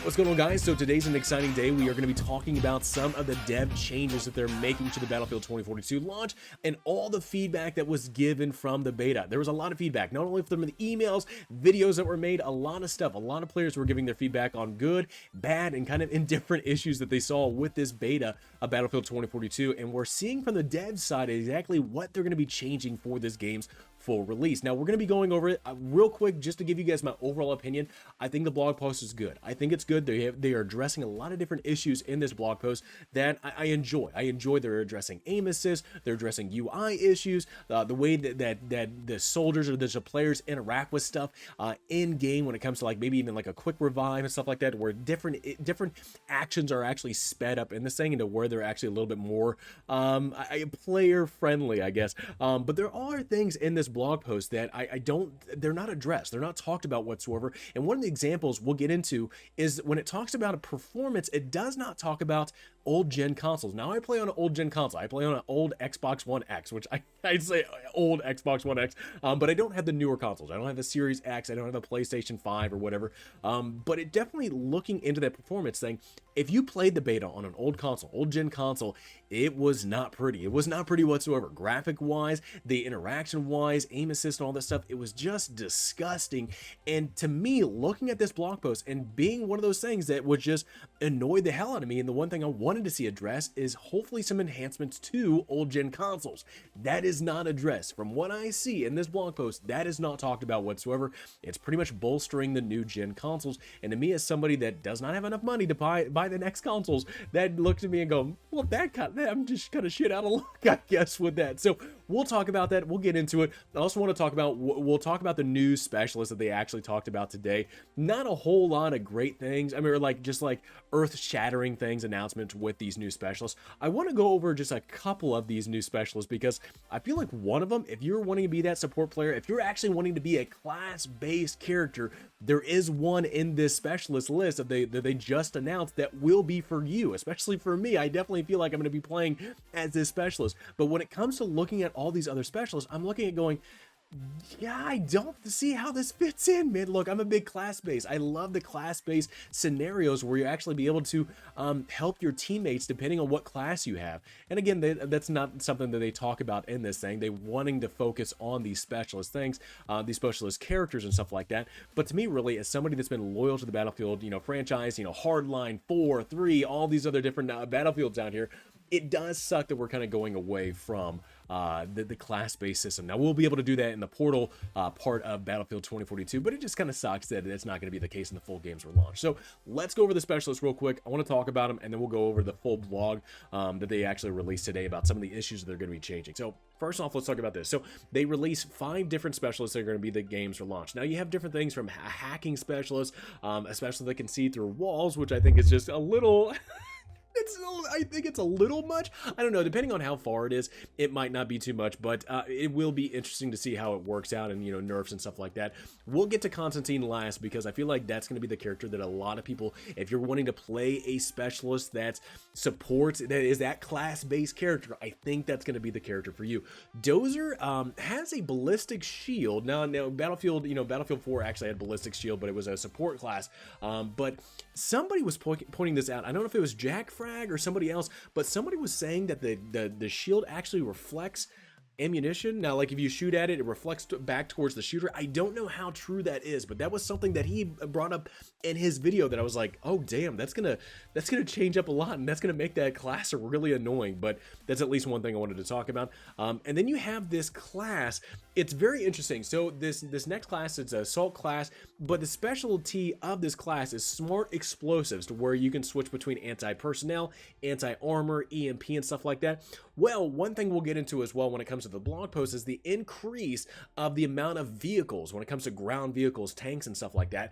What's going on, guys? So today's an exciting day. We are going to be talking about some of the dev changes that they're making to the Battlefield 2042 launch and all the feedback that was given from the beta. There was a lot of feedback, not only from the emails, videos that were made, a lot of stuff. A lot of players were giving their feedback on good, bad, and kind of indifferent issues that they saw with this beta of Battlefield 2042. And we're seeing from the dev side exactly what they're going to be changing for this game's full release. Now, we're going to be going over it real quick just to give you guys my overall opinion. I think the blog post is good. I think it's good. They are addressing a lot of different issues in this blog post that I enjoy. I enjoy they're addressing aim assist, they're addressing UI issues, the way that the soldiers or the players interact with stuff in game when it comes to like maybe even like a quick revive and stuff like that, where different actions are actually sped up in this thing into where they're actually a little bit more player friendly, I guess. But there are things in this blog post that they're not addressed. They're not talked about whatsoever. And one of the examples we'll get into is when it talks about a performance, it does not talk about old gen consoles. Now, I play on an old gen console. I play on an old Xbox One X, which I'd say old Xbox One X, but I don't have the newer consoles. I don't have the Series X. I don't have a PlayStation 5 or whatever. But it definitely, looking into that performance thing, if you played the beta on an old console, old gen console, it was not pretty. It was not pretty whatsoever. Graphic wise, the interaction wise, aim assist and all that stuff, it was just disgusting. And to me, looking at this blog post and being one of those things that would just annoy the hell out of me, and the one thing I wanted to see addressed is hopefully some enhancements to old gen consoles. That is not addressed. From what I see in this blog post, that is not talked about whatsoever. It's pretty much bolstering the new gen consoles. And to me, as somebody that does not have enough money to buy the next consoles, that looks at me and go, well, I'm just kind of shit out of luck, I guess, with that. So we'll talk about that. We'll get into it. I also want to talk about, we'll talk about the new specialists that they actually talked about today. Not a whole lot of great things. I mean, just like earth-shattering things, announcements with these new specialists. I want to go over just a couple of these new specialists because I feel like one of them, if you're wanting to be that support player, if you're actually wanting to be a class-based character, there is one in this specialist list that they just announced that will be for you, especially for me. I definitely feel like I'm going to be playing as this specialist. But when it comes to looking at all these other specialists, I'm looking at going, yeah, I don't see how this fits in, man. Look, I'm a big class-based. I love the class-based scenarios where you actually be able to help your teammates depending on what class you have. And again, that's not something that they talk about in this thing. They wanting to focus on these specialist things, these specialist characters and stuff like that. But to me, really, as somebody that's been loyal to the Battlefield, franchise, Hardline, 4, 3, all these other different Battlefields out here, it does suck that we're kind of going away from the class-based system. Now, we'll be able to do that in the portal part of Battlefield 2042, but it just kind of sucks that it's not going to be the case in the full games were launched. So let's go over the specialists real quick. I want to talk about them, and then we'll go over the full blog that they actually released today about some of the issues that they're going to be changing. So first off, let's talk about this. So they released 5 different specialists that are going to be the games for launch. Now, you have different things from a hacking specialist, a specialist that can see through walls, which I think is just a little... I think it's a little much. I don't know. Depending on how far it is, it might not be too much, but it will be interesting to see how it works out and, nerfs and stuff like that. We'll get to Constantine last because I feel like that's going to be the character that a lot of people, if you're wanting to play a specialist that supports, that is that class-based character, I think that's going to be the character for you. Dozer has a ballistic shield. Now Battlefield, Battlefield 4 actually had ballistic shield, but it was a support class. But somebody was pointing this out. I don't know if it was Jack Frag or somebody else, but somebody was saying that the shield actually reflects ammunition. Now, like if you shoot at it, it reflects back towards the shooter. I don't know how true that is, but that was something that he brought up in his video that I was like, oh damn, that's gonna change up a lot, and that's gonna make that class really annoying. But that's at least one thing I wanted to talk about. And then you have this class. It's very interesting. So this next class, it's an assault class, but the specialty of this class is smart explosives, to where you can switch between anti-personnel, anti-armor, EMP, and stuff like that. Well, one thing we'll get into as well when it comes to the blog post is the increase of the amount of vehicles when it comes to ground vehicles, tanks, and stuff like that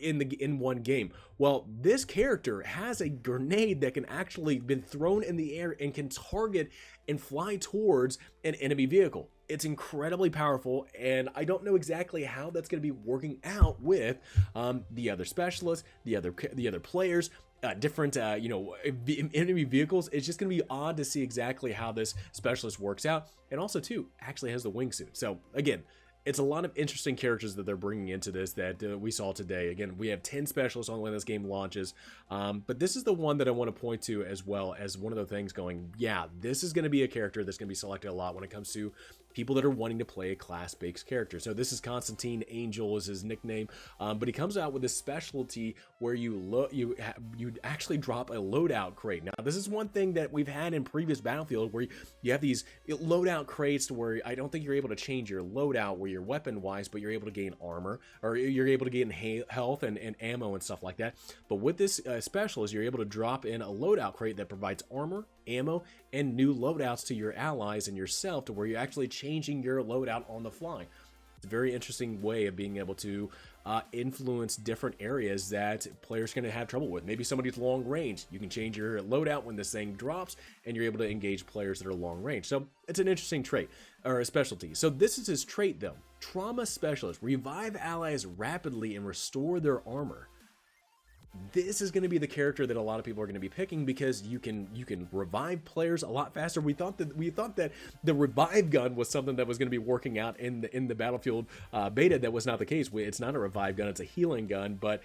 in one game. Well, this character has a grenade that can actually been thrown in the air and can target and fly towards an enemy vehicle. It's incredibly powerful, and I don't know exactly how that's going to be working out with the other specialists, the other players, different enemy vehicles. It's just going to be odd to see exactly how this specialist works out, and also too actually has the wingsuit. So again, it's a lot of interesting characters that they're bringing into this that we saw today. Again, we have 10 specialists on when this game launches, but this is the one that I want to point to as well as one of the things going, yeah, this is going to be a character that's going to be selected a lot when it comes to people that are wanting to play a class-based character. So this is Constantine Angel is his nickname, but he comes out with this specialty where you actually drop a loadout crate. Now, this is one thing that we've had in previous Battlefield where you have these loadout crates to where I don't think you're able to change your loadout where you're weapon-wise, but you're able to gain armor, or you're able to gain health and ammo and stuff like that. But with this specialist, you're able to drop in a loadout crate that provides armor, ammo, and new loadouts to your allies and yourself to where you're actually changing your loadout on the fly. It's a very interesting way of being able to influence different areas that players are going to have trouble with. Maybe somebody's long range. You can change your loadout when this thing drops, and you're able to engage players that are long range. So it's an interesting trait, or a specialty. So this is his trait though. Trauma Specialist. Revive allies rapidly and restore their armor. This is going to be the character that a lot of people are going to be picking because you can revive players a lot faster. We thought that the revive gun was something that was going to be working out in the Battlefield beta. That was not the case. It's not a revive gun; it's a healing gun. But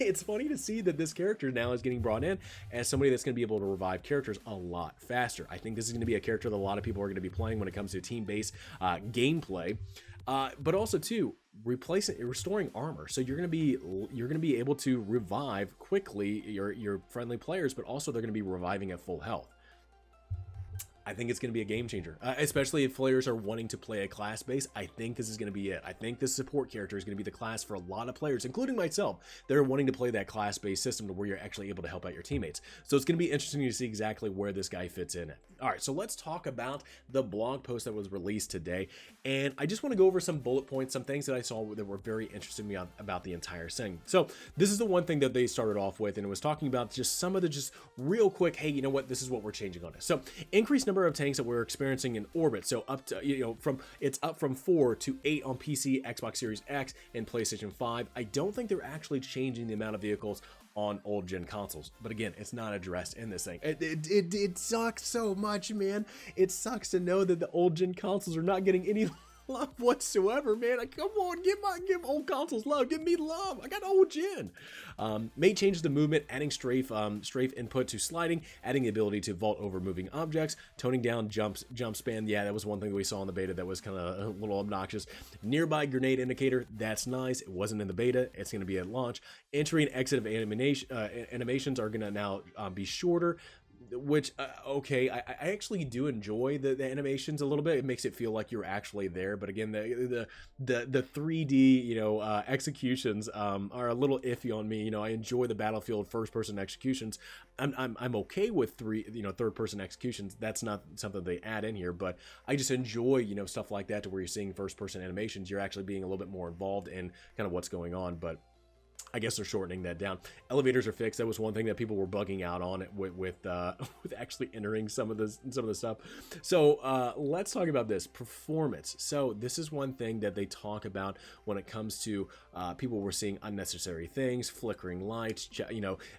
it's funny to see that this character now is getting brought in as somebody that's going to be able to revive characters a lot faster. I think this is going to be a character that a lot of people are going to be playing when it comes to team-based gameplay. But also too, restoring armor. So you're gonna be able to revive quickly your friendly players, but also they're gonna be reviving at full health. I think it's going to be a game changer, especially if players are wanting to play a class base. I think this is going to be it. I think this support character is going to be the class for a lot of players, including myself, that are wanting to play that class-based system to where you're actually able to help out your teammates. So it's going to be interesting to see exactly where this guy fits in it. All right, so let's talk about the blog post that was released today. And I just want to go over some bullet points, some things that I saw that were very interesting to me about the entire thing. So this is the one thing that they started off with, and it was talking about just some of the just real quick, hey, you know what, this is what we're changing on this. So increased number of tanks that we're experiencing in orbit. So up to, it's up from 4 to 8 on PC, Xbox Series X, and PlayStation 5. I don't think they're actually changing the amount of vehicles on old gen consoles, but again, it's not addressed in this thing. It sucks so much, man. It sucks to know that the old gen consoles are not getting any love whatsoever, man. Like, come on, give old consoles love. Give me love. I got old gen. Made changes to movement, adding strafe input to sliding, adding the ability to vault over moving objects, toning down jump span. Yeah, that was one thing that we saw in the beta that was kind of a little obnoxious. Nearby grenade indicator. That's nice. It wasn't in the beta. It's going to be at launch. Entry and exit of animations are going to now be shorter. Which okay, I actually do enjoy the animations a little bit. It makes it feel like you're actually there, but again, the 3D executions are a little iffy on me. I enjoy the Battlefield first person executions. I'm okay with third person executions. That's not something they add in here, but I just enjoy stuff like that to where you're seeing first person animations. You're actually being a little bit more involved in kind of what's going on, but I guess they're shortening that down. Elevators are fixed. That was one thing that people were bugging out on it with actually entering some of the stuff. So let's talk about this performance. So this is one thing that they talk about when it comes to people were seeing unnecessary things, flickering lights,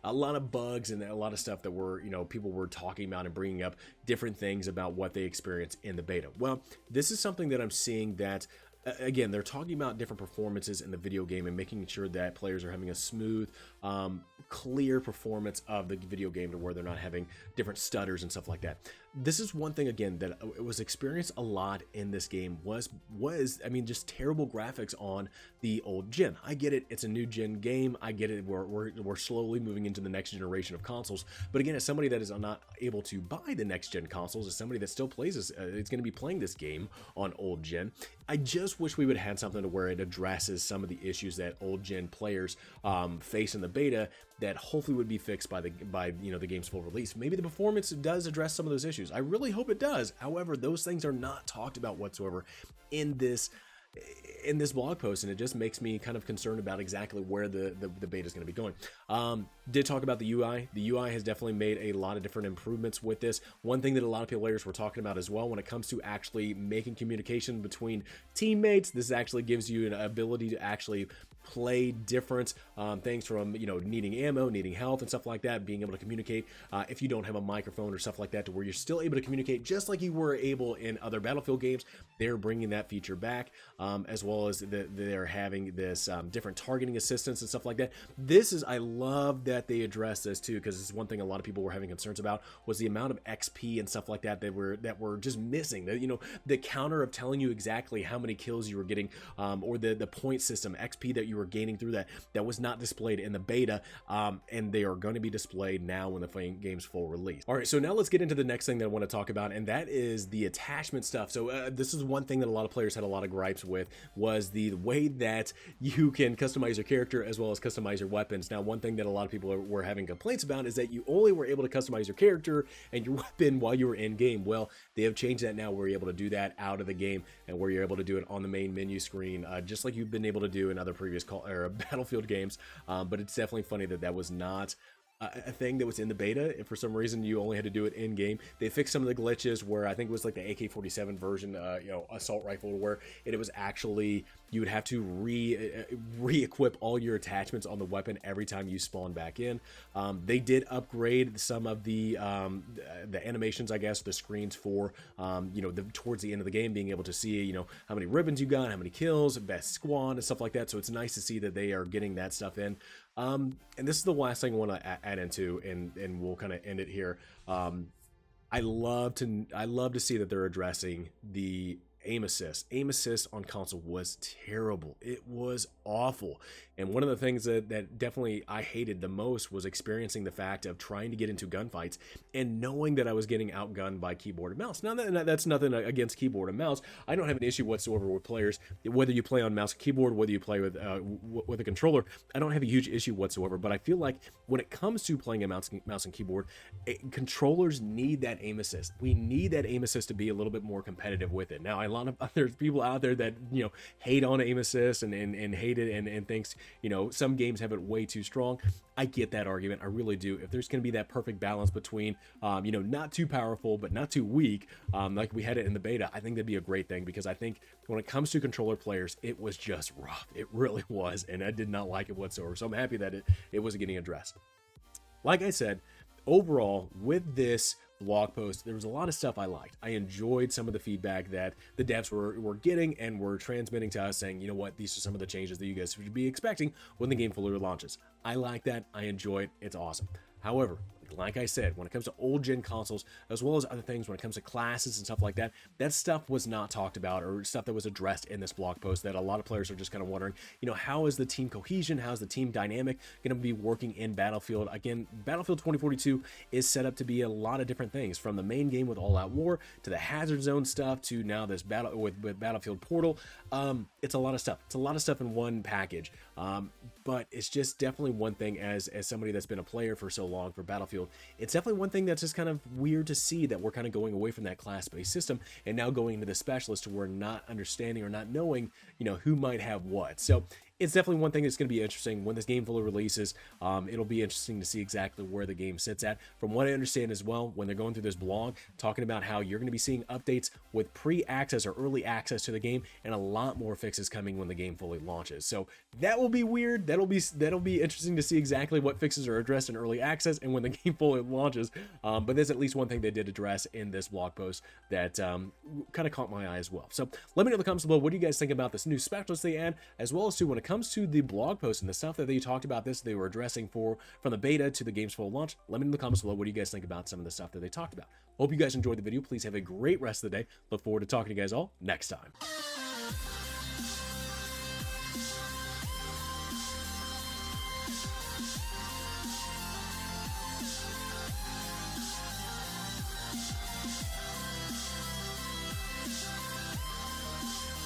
a lot of bugs and a lot of stuff that were people were talking about and bringing up different things about what they experienced in the beta. Well, this is something that I'm seeing that. Again, they're talking about different performances in the video game and making sure that players are having a smooth, clear performance of the video game to where they're not having different stutters and stuff like that. This is one thing, again, that it was experienced a lot in this game was just terrible graphics on the old gen. I get it. It's a new gen game. I get it. We're slowly moving into the next generation of consoles. But again, as somebody that is not able to buy the next gen consoles, as somebody that still plays this, it's going to be playing this game on old gen. I just wish we would have had something to where it addresses some of the issues that old gen players face in the beta that hopefully would be fixed by the game's full release. Maybe the performance does address some of those issues. I really hope it does. However, those things are not talked about whatsoever in this blog post, and it just makes me kind of concerned about exactly where the beta is going to be going. Did talk about the UI. The UI has definitely made a lot of different improvements with this. One thing that a lot of players were talking about as well when it comes to actually making communication between teammates, this actually gives you an ability to actually play different things from, you know, needing ammo, needing health and stuff like that, being able to communicate if you don't have a microphone or stuff like that, to where you're still able to communicate just like you were able in other Battlefield games. They're bringing that feature back, as well as they're having this different targeting assistance and stuff like that. I love that they addressed this too, because it's one thing a lot of people were having concerns about, was the amount of XP and stuff like that that were just missing. You know, the counter of telling you exactly how many kills you were getting, or the point system XP that you were gaining through that was not displayed in the beta, and they are going to be displayed now when the game's full release. All right, so now let's get into the next thing that I want to talk about, and that is the attachment stuff. So this is one thing that a lot of players had a lot of gripes with, was the way that you can customize your character as well as customize your weapons. Now, one thing that a lot of people were having complaints about is that you only were able to customize your character and your weapon while you were in game. Well, they have changed that now, where you're able to do that out of the game, and where you're able to do it on the main menu screen, just like you've been able to do in other previous Battlefield games. But it's definitely funny that that was not a thing that was in the beta. If for some reason you only had to do it in game, they fixed some of the glitches where I think it was like the AK-47 version, you know, assault rifle, where it was actually, you would have to re-equip all your attachments on the weapon every time you spawn back in. They did upgrade some of the animations, I guess, the screens for, you know, towards the end of the game, being able to see, you know, how many ribbons you got, how many kills, best squad, and stuff like that. So it's nice to see that they are getting that stuff in. And this is the last thing I want to add into, and we'll kind of end it here. I love to see that they're addressing the aim assist. Aim assist on console was terrible. It was awful. And one of the things that definitely I hated the most was experiencing the fact of trying to get into gunfights and knowing that I was getting outgunned by keyboard and mouse. Now, that's nothing against keyboard and mouse. I don't have an issue whatsoever with players, whether you play on mouse and keyboard, whether you play with a controller. I don't have a huge issue whatsoever. But I feel like when it comes to playing a mouse and keyboard, controllers need that aim assist. We need that aim assist to be a little bit more competitive with it. Now, a lot of other people out there that, you know, hate on aim assist and hate it and thinks, you know, some games have it way too strong. I get that argument. I really do. If there's going to be that perfect balance between, you know, not too powerful, but not too weak, like we had it in the beta, I think that'd be a great thing, because I think when it comes to controller players, it was just rough. It really was. And I did not like it whatsoever. So I'm happy that it wasn't getting addressed. Like I said, overall, with this blog post, there was a lot of stuff I liked. I enjoyed some of the feedback that the devs were getting and were transmitting to us, saying, you know what, these are some of the changes that you guys should be expecting when the game fully launches. I like that. I enjoy it. It's awesome. However, like I said, when it comes to old gen consoles, as well as other things, when it comes to classes and stuff like that, that stuff was not talked about, or stuff that was addressed in this blog post, that a lot of players are just kind of wondering, you know, how is the team cohesion, how's the team dynamic going to be working in Battlefield? Again, Battlefield 2042 is set up to be a lot of different things, from the main game with All Out War, to the Hazard Zone stuff, to now this battle with Battlefield Portal. It's a lot of stuff. It's a lot of stuff in one package. But it's just definitely one thing, as somebody that's been a player for so long for Battlefield, it's definitely one thing that's just kind of weird to see, that we're kind of going away from that class-based system and now going into the specialist, to where not understanding or not knowing, you know, who might have what. So it's definitely one thing that's going to be interesting when this game fully releases. It'll be interesting to see exactly where the game sits at. From what I understand as well, when they're going through this blog, talking about how you're going to be seeing updates with pre-access or early access to the game, and a lot more fixes coming when the game fully launches. So that will be weird. That'll be interesting to see exactly what fixes are addressed in early access and when the game fully launches. But there's at least one thing they did address in this blog post that kind of caught my eye as well. So let me know in the comments below, what do you guys think about this new specialist they add, as well as to when it comes to the blog post and the stuff that they talked about they were addressing from the beta to the game's full launch. Let me know in the comments below, what do you guys think about some of the stuff that they talked about. Hope you guys enjoyed the video. Please have a great rest of the day. Look forward to talking to you guys all next time.